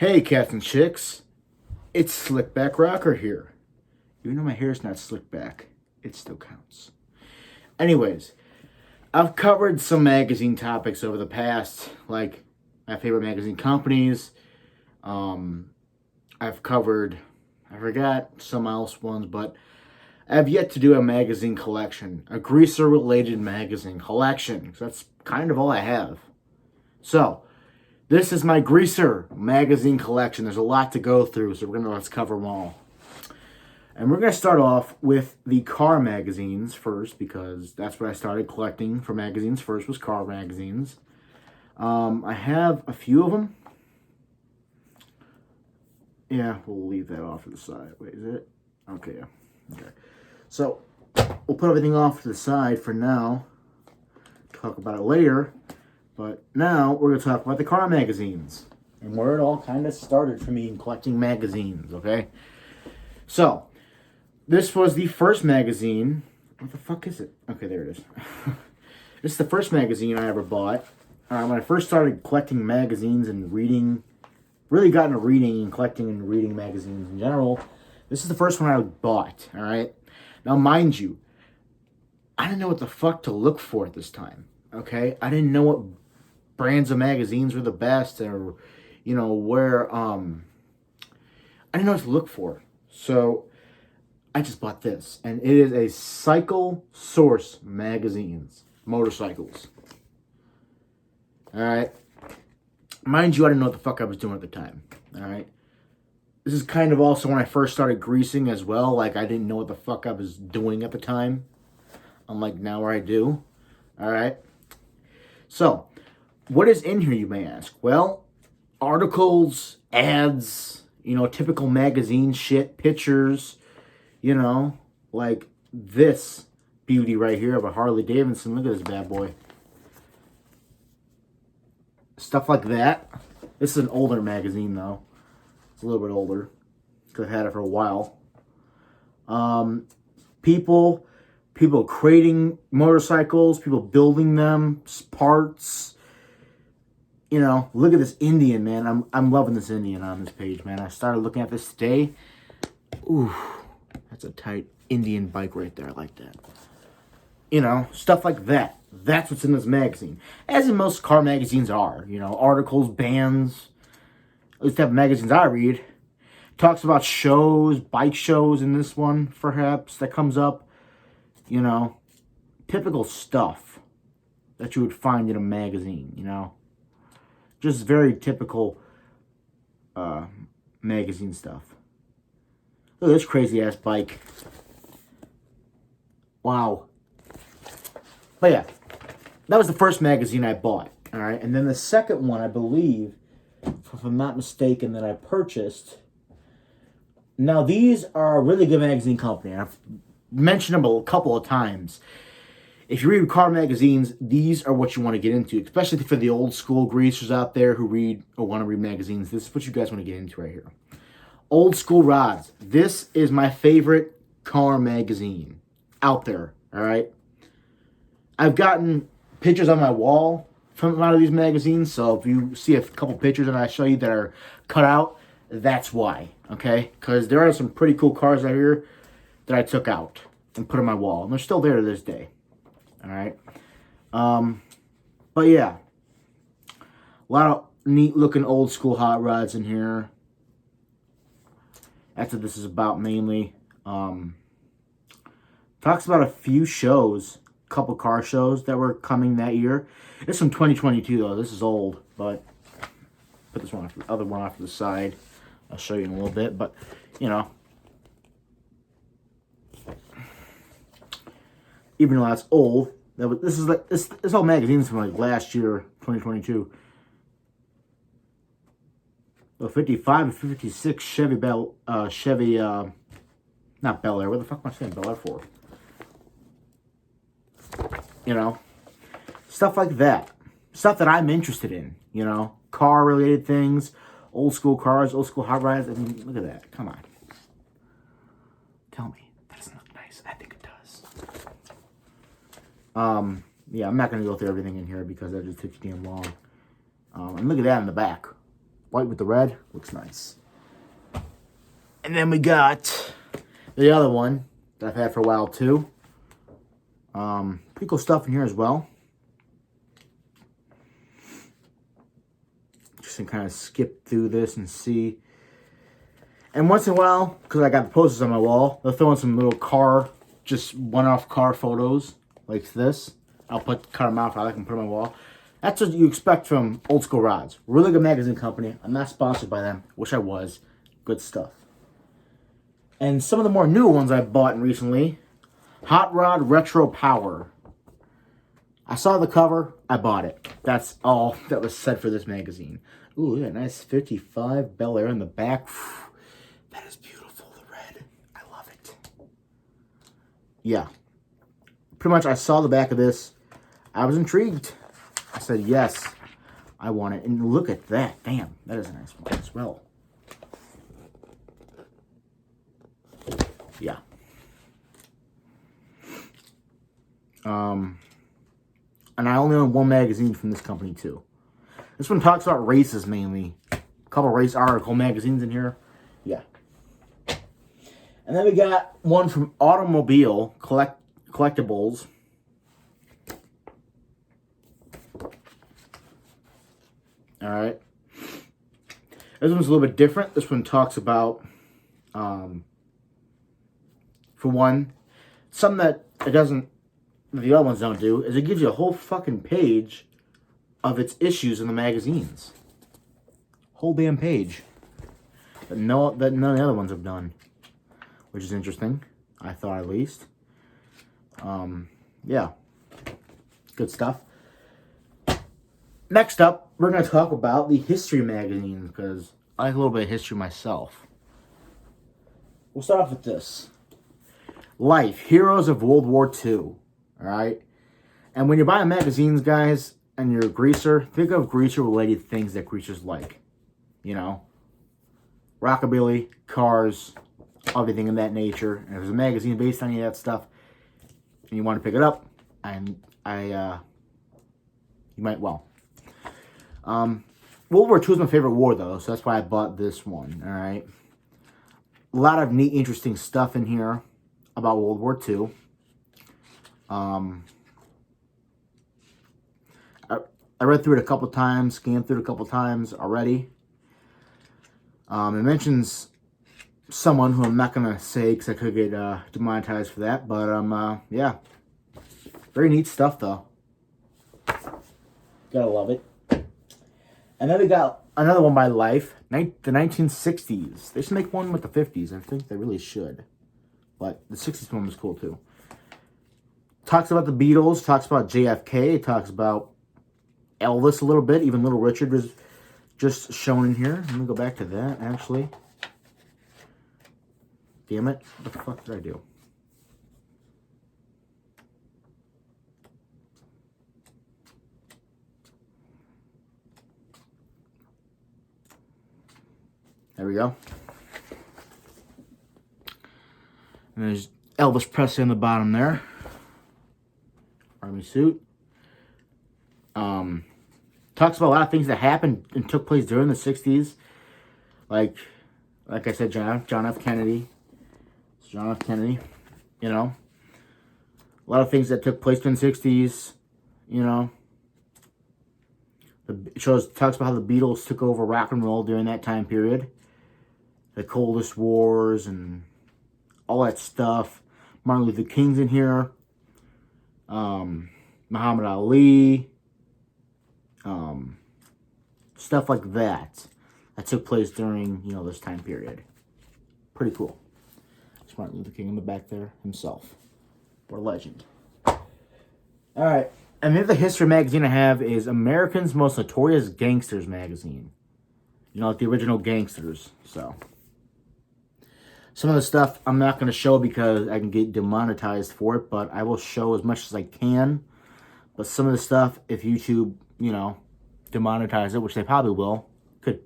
Hey, cats and chicks, it's Slickback Rocker here. Even though my hair's not slicked back, it still counts. Anyways, I've covered some magazine topics over the past, like my favorite magazine companies. Um, I've covered, I forgot some else ones, but I've yet to do a magazine collection, a greaser related magazine collection. That's kind of all I have. So, this is my Greaser magazine collection. There's a lot to go through, so let's cover them all. And we're gonna start off with the car magazines first because that's what I started collecting for magazines. First was car magazines. I have a few of them. Yeah, we'll leave that off to the side. Wait, is it? Okay, yeah. Okay. So we'll put everything off to the side for now. Talk about it later. But now we're going to talk about the car magazines and where it all kind of started for me in collecting magazines, okay? So, this was the first magazine. What the fuck is it? Okay, there it is. This is the first magazine I ever bought. When I first started collecting magazines and reading, really got into reading and collecting and reading magazines in general, this is the first one I bought, all right? Now, mind you, I didn't know what the fuck to look for at this time, okay? I didn't know what brands of magazines were the best, or where I didn't know what to look for, so I just bought this, and it is a Cycle Source magazines, motorcycles. All right, mind you, I didn't know what the fuck I was doing at the time. All right, this is kind of also when I first started greasing as well. Like, I didn't know what the fuck I was doing at the time, unlike now where I do. All right, so what is in here, you may ask? Well, articles, ads, typical magazine shit, pictures, like this beauty right here of a Harley Davidson. Look at this bad boy. Stuff like that. This is an older magazine, though. It's a little bit older, because I've had it for a while. People creating motorcycles, people building them, parts. Look at this Indian, man. I'm loving this Indian on this page, man. I started looking at this today. Ooh, that's a tight Indian bike right there. I like that. Stuff like that. That's what's in this magazine. As in most car magazines are. Articles, bands. At least type of magazines I read. Talks about shows, bike shows in this one, perhaps, that comes up. Typical stuff that you would find in a magazine, Just very typical magazine stuff. Look at this crazy ass bike. Wow. But yeah, that was the first magazine I bought. All right, and then the second one, I believe, if I'm not mistaken, that I purchased. Now, these are a really good magazine company. I've mentioned them a couple of times. If you read car magazines, these are what you want to get into, especially for the old school greasers out there who read or want to read magazines. This is what you guys want to get into right here. Old School Rods. This is my favorite car magazine out there, all right? I've gotten pictures on my wall from a lot of these magazines, so if you see a couple pictures that I show you that are cut out, that's why, okay? Because there are some pretty cool cars out here that I took out and put on my wall, and they're still there to this day. All right. But yeah, a lot of neat looking old school hot rods in here. That's what this is about mainly. Talks about a few shows, a couple car shows that were coming that year. It's from 2022 though. This is old, but put this one off, the other one off to the side. I'll show you in a little bit, but even though that's old, this is like this whole magazine's from like last year, 2022. The 55 and 56 Chevy not Bel Air. What the fuck am I saying Bel Air for? Stuff like that. Stuff that I'm interested in. Car related things, old school cars, old school hot rods. I mean, look at that. Come on. Tell me that doesn't look nice. I think it does. Yeah, I'm not going to go through everything in here because that just takes too damn long. And look at that in the back. white with the red. Looks nice. And then we got the other one that I've had for a while too. Pretty cool stuff in here as well. Just to kind of skip through this and see. And once in a while, because I got the posters on my wall, they'll throw in some little car, just one-off car photos like this. I'll put the car mount I can put on my wall. That's what you expect from Old School Rods. Really good magazine company. I'm not sponsored by them. Wish I was. Good stuff. And some of the more new ones I bought recently. Hot Rod Retro Power. I saw the cover. I bought it. That's all that was said for this magazine. Ooh, look at that nice 55 Bel Air in the back. That is beautiful. The red. I love it. Yeah. Pretty much I saw the back of this. I was intrigued. I said, yes, I want it. And look at that. Damn, that is a nice one as well. Yeah. And I only own one magazine from this company, too. This one talks about races, mainly. A couple race article magazines in here. Yeah. And then we got one from Automobile Collectibles. Alright. This one's a little bit different. This one talks about, for one, something that it doesn't, the other ones don't do, is it gives you a whole fucking page of its issues in the magazines. Whole damn page. That none of the other ones have done. Which is interesting. I thought at least. Yeah. Good stuff. Next up, we're going to talk about the history magazines, because I like a little bit of history myself. We'll start off with this. Life, Heroes of World War II. Alright? And when you're buying magazines, guys, and you're a greaser, think of greaser-related things that greasers like. You know? Rockabilly, cars, everything of that nature. And if there's a magazine based on any of that stuff, and you want to pick it up, you might, well. World War II is my favorite war, though, so that's why I bought this one, alright? A lot of neat, interesting stuff in here about World War II. I read through it a couple times, scanned through it a couple times already. It mentions someone who I'm not going to say because I could get demonetized for that, but, yeah. Very neat stuff, though. Gotta love it. And then we got another one by Life, the 1960s. They should make one with the 50s. I think they really should. But the 60s one was cool, too. Talks about the Beatles, talks about JFK, talks about Elvis a little bit. Even Little Richard was just shown in here. Let me go back to that, actually. Damn it. What the fuck did I do? There we go. And there's Elvis Presley on the bottom there. Army suit. Talks about a lot of things that happened and took place during the 60s. Like I said, John F. Kennedy. It's John F. Kennedy, you know. A lot of things that took place during the 60s, you know. It talks about how the Beatles took over rock and roll during that time period. The coldest wars and all that stuff. Martin Luther King's in here. Muhammad Ali. Stuff like that. That took place during, you know, this time period. Pretty cool. There's Martin Luther King in the back there himself. What a legend. Alright. And the other history magazine I have is American's Most Notorious Gangsters magazine. You know, like the original gangsters. So, some of the stuff I'm not going to show because I can get demonetized for it, but I will show as much as I can. But some of the stuff, if YouTube, you know, demonetize it, which they probably will, could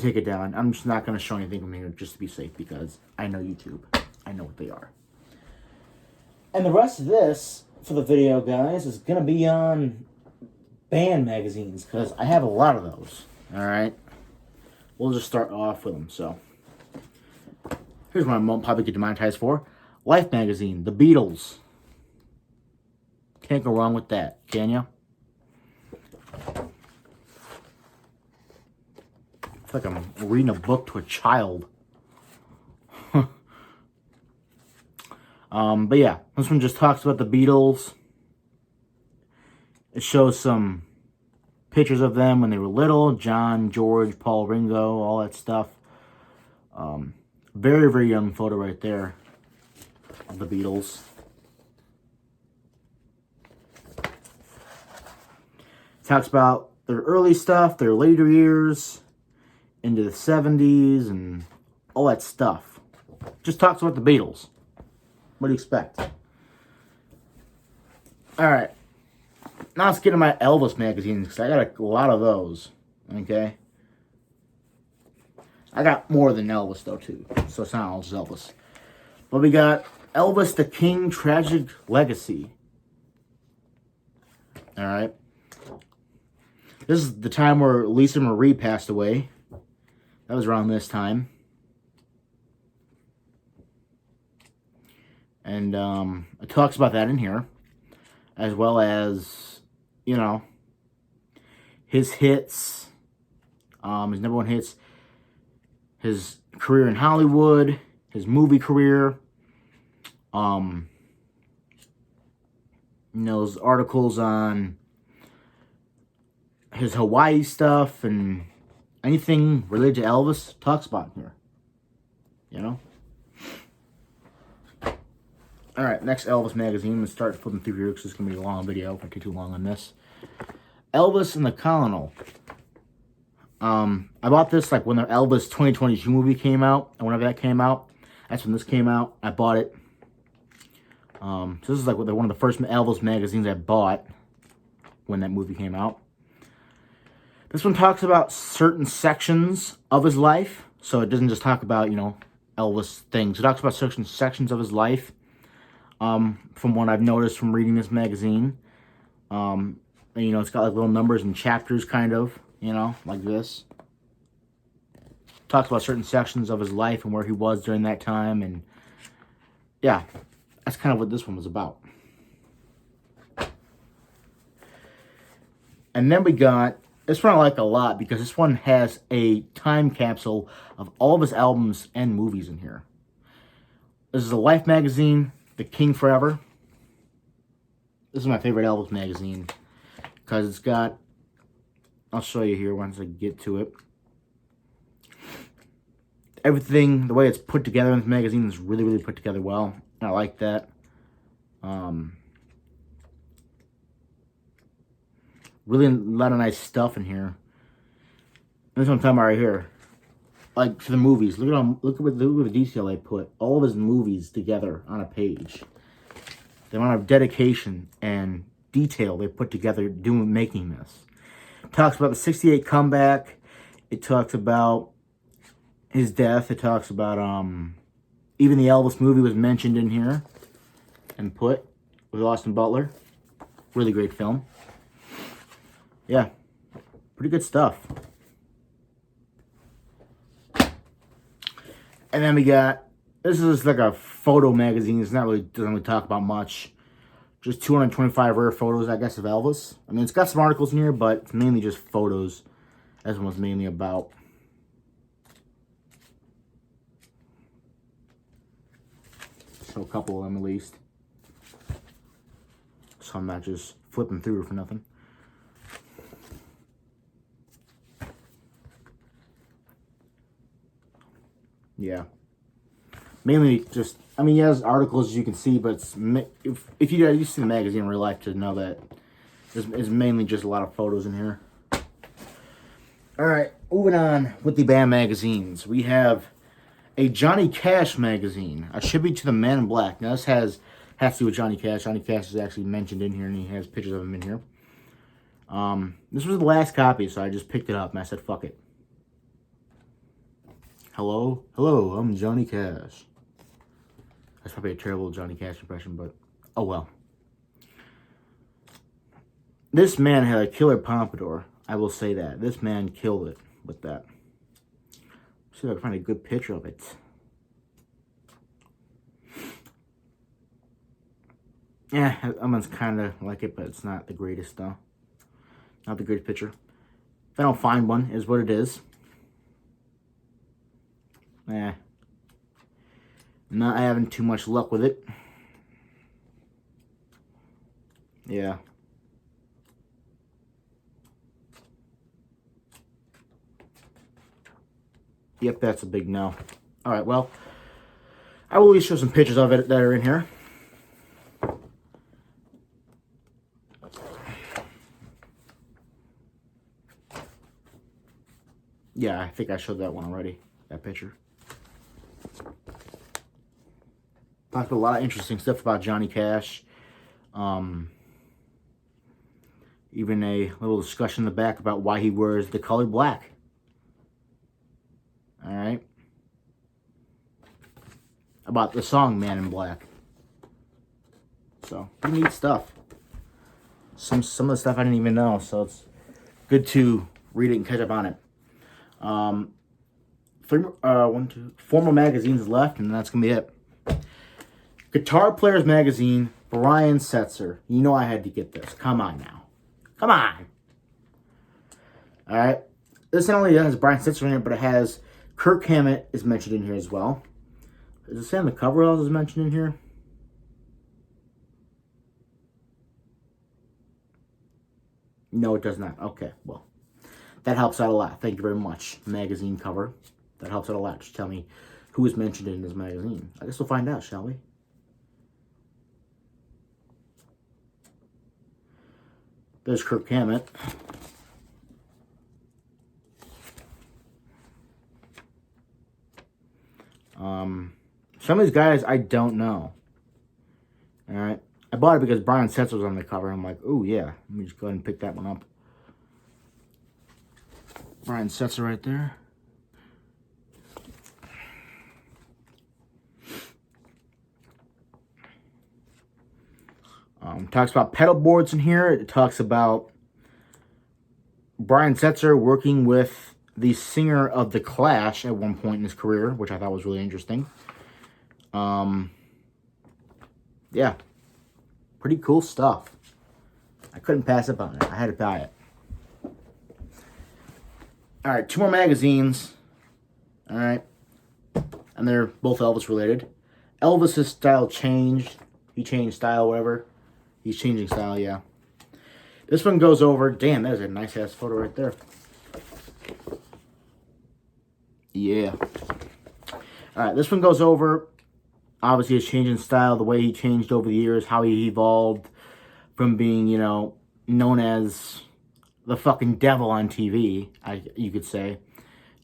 take it down. I'm just not going to show anything from here just to be safe because I know YouTube. I know what they are. And the rest of this for the video, guys, is going to be on band magazines because I have a lot of those. Alright? We'll just start off with them, so. Here's what I'm probably get demonetized for. Life magazine, The Beatles. Can't go wrong with that, can you? It's like I'm reading a book to a child. But yeah, this one just talks about the Beatles. It shows some pictures of them when they were little. John, George, Paul, Ringo, all that stuff. Very, very young photo right there of the Beatles. Talks about their early stuff, their later years, into the 70s, and all that stuff. Just talks about the Beatles. What do you expect? Alright. Now let's get to my Elvis magazines, because I got a lot of those. Okay? I got more than Elvis, though, too. So it's not all just Elvis. But we got Elvis the King Tragic Legacy. Alright. This is the time where Lisa Marie passed away. That was around this time. And it talks about that in here. As well as, you know, his hits. His number one hits. His career in Hollywood. His movie career. You know, those articles on his Hawaii stuff and anything related to Elvis talks about in here. You know? Alright, next Elvis magazine. Let's start flipping through here because it's going to be a long video. If I take too long on this. Elvis and the Colonel. I bought this like when the Elvis 2022 movie came out. And whenever that came out. That's when this came out. I bought it. So this is like one of the first Elvis magazines I bought when that movie came out. This one talks about certain sections of his life. So it doesn't just talk about, you know, Elvis things. It talks about certain sections of his life. From what I've noticed from reading this magazine. And, you know, it's got like little numbers and chapters kind of, you know, like this. Talks about certain sections of his life and where he was during that time. And, yeah, that's kind of what this one was about. And then we got, this one I like a lot because this one has a time capsule of all of his albums and movies in here. This is a Life magazine, The King Forever. This is my favorite Elvis magazine because it's got, I'll show you here once I get to it. Everything, the way it's put together in this magazine is really, really put together well. I like that. Really a lot of nice stuff in here. This is what I'm talking about right here. Like for the movies, look at the detail they put. All of his movies together on a page. The amount of dedication and detail they put together making this. It talks about the '68 comeback. It talks about his death. It talks about even the Elvis movie was mentioned in here and put with Austin Butler. Really great film. Yeah, pretty good stuff. And then we got, this is like a photo magazine. It's not really, doesn't really talk about much. Just 225 rare photos, I guess, of Elvis. I mean, it's got some articles in here, but it's mainly just photos. That's what it's mainly about. Show a couple of them at least. So I'm not just flipping through for nothing. Yeah. Mainly just, I mean, he has articles, as you can see, but it's, if you see the magazine in real life to know that it's mainly just a lot of photos in here. Alright, moving on with the band magazines. We have a Johnny Cash magazine, A Tribute to the Man in Black. Now, this has to do with Johnny Cash. Johnny Cash is actually mentioned in here, and he has pictures of him in here. This was the last copy, so I just picked it up, and I said, fuck it. Hello, I'm Johnny Cash. That's probably a terrible Johnny Cash impression, but oh well. This man had a killer pompadour. I will say that. This man killed it with that. See if I can find a good picture of it. Yeah, that one's kind of like it, but it's not the greatest, though. Not the greatest picture. If I don't find one, is what it is. Not having too much luck with it. Yeah. Yep, that's a big no. Alright, well, I will at least show some pictures of it that are in here. Yeah, I think I showed that one already, that picture. Talked a lot of interesting stuff about Johnny Cash. Even a little discussion in the back about why he wears the color black. Alright. About the song Man in Black. So, pretty neat stuff. Some of the stuff I didn't even know, so it's good to read it and catch up on it. 4 more magazines left, and that's going to be it. Guitar Players Magazine, Brian Setzer. You know I had to get this. Come on now. Come on. Alright. This not only has Brian Setzer in it, but it has Kirk Hammett is mentioned in here as well. Does it say on the cover else is mentioned in here? No, it does not. Okay, well. That helps out a lot. Thank you very much. Magazine cover. That helps out a lot. Just tell me who is mentioned in this magazine. I guess we'll find out, shall we? There's Kirk Hammett. Some of these guys I don't know. Alright. I bought it because Brian Setzer was on the cover. I'm like, oh yeah. Let me just go ahead and pick that one up. Brian Setzer right there. Talks about pedal boards in here. It talks about Brian Setzer working with the singer of The Clash at one point in his career, which I thought was really interesting. Yeah. Pretty cool stuff. I couldn't pass up on it. I had to buy it. Alright, 2 more magazines. Alright. And they're both Elvis related. Elvis's style changed. He changed style, whatever. He's changing style, yeah. This one goes over... Damn, that is a nice-ass photo right there. Yeah. Alright, this one goes over... Obviously, his changing style, the way he changed over the years, how he evolved from being, you know, known as the fucking devil on TV, you could say,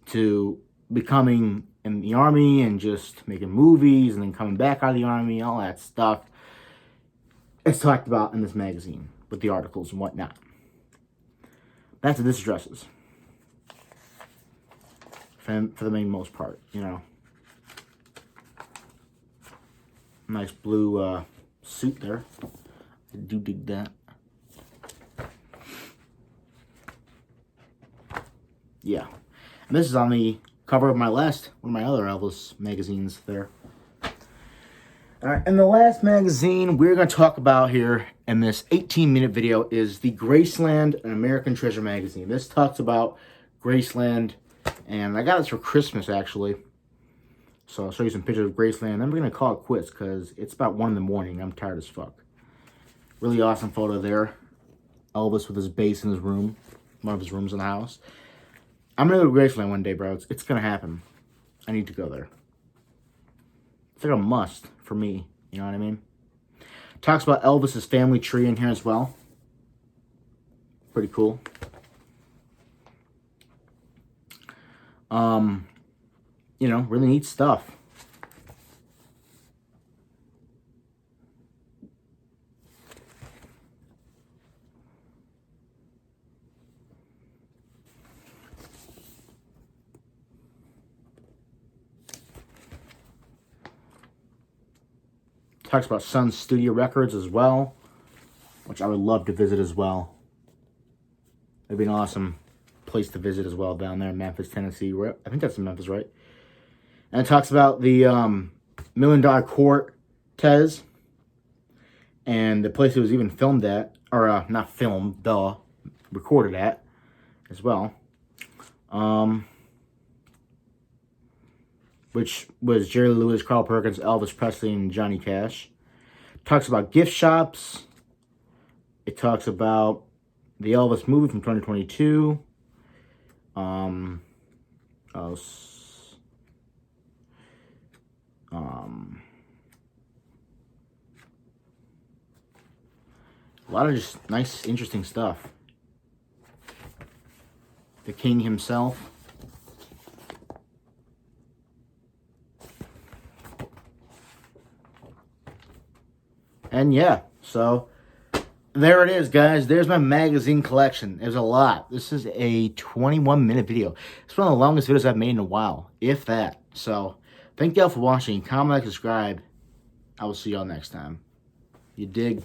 to becoming in the army and just making movies and then coming back out of the army, all that stuff. It's talked about in this magazine with the articles and whatnot. That's what this addresses. For the main most part, you know. Nice blue suit there. I do dig that. Yeah. And this is on the cover of one of my other Elvis magazines there. Alright, and the last magazine we're going to talk about here in this 18-minute video is the Graceland and American Treasure magazine. This talks about Graceland, and I got this for Christmas, actually. So I'll show you some pictures of Graceland. Then we're going to call it quits because it's about 1 in the morning. I'm tired as fuck. Really awesome photo there. Elvis with his bass in his room. One of his rooms in the house. I'm going to go to Graceland one day, bro. It's going to happen. I need to go there. It's like a must for me. You know what I mean? Talks about Elvis's family tree in here as well. Pretty cool. You know, really neat stuff. Talks about Sun Studio Records as well, which I would love to visit as well. It'd be an awesome place to visit as well down there in Memphis, Tennessee. I think that's in Memphis, right? And it talks about the $1 Million Cortez and the place it was even filmed at, or not filmed, recorded at as well. Which was Jerry Lewis, Carl Perkins, Elvis Presley, and Johnny Cash. It talks about gift shops. It talks about the Elvis movie from 2022. A lot of just nice, interesting stuff. The King himself. And yeah, so there it is, guys. There's my magazine collection. There's a lot. This is a 21-minute video. It's one of the longest videos I've made in a while, if that. So, thank y'all for watching. Comment, like, subscribe. I will see y'all next time. You dig?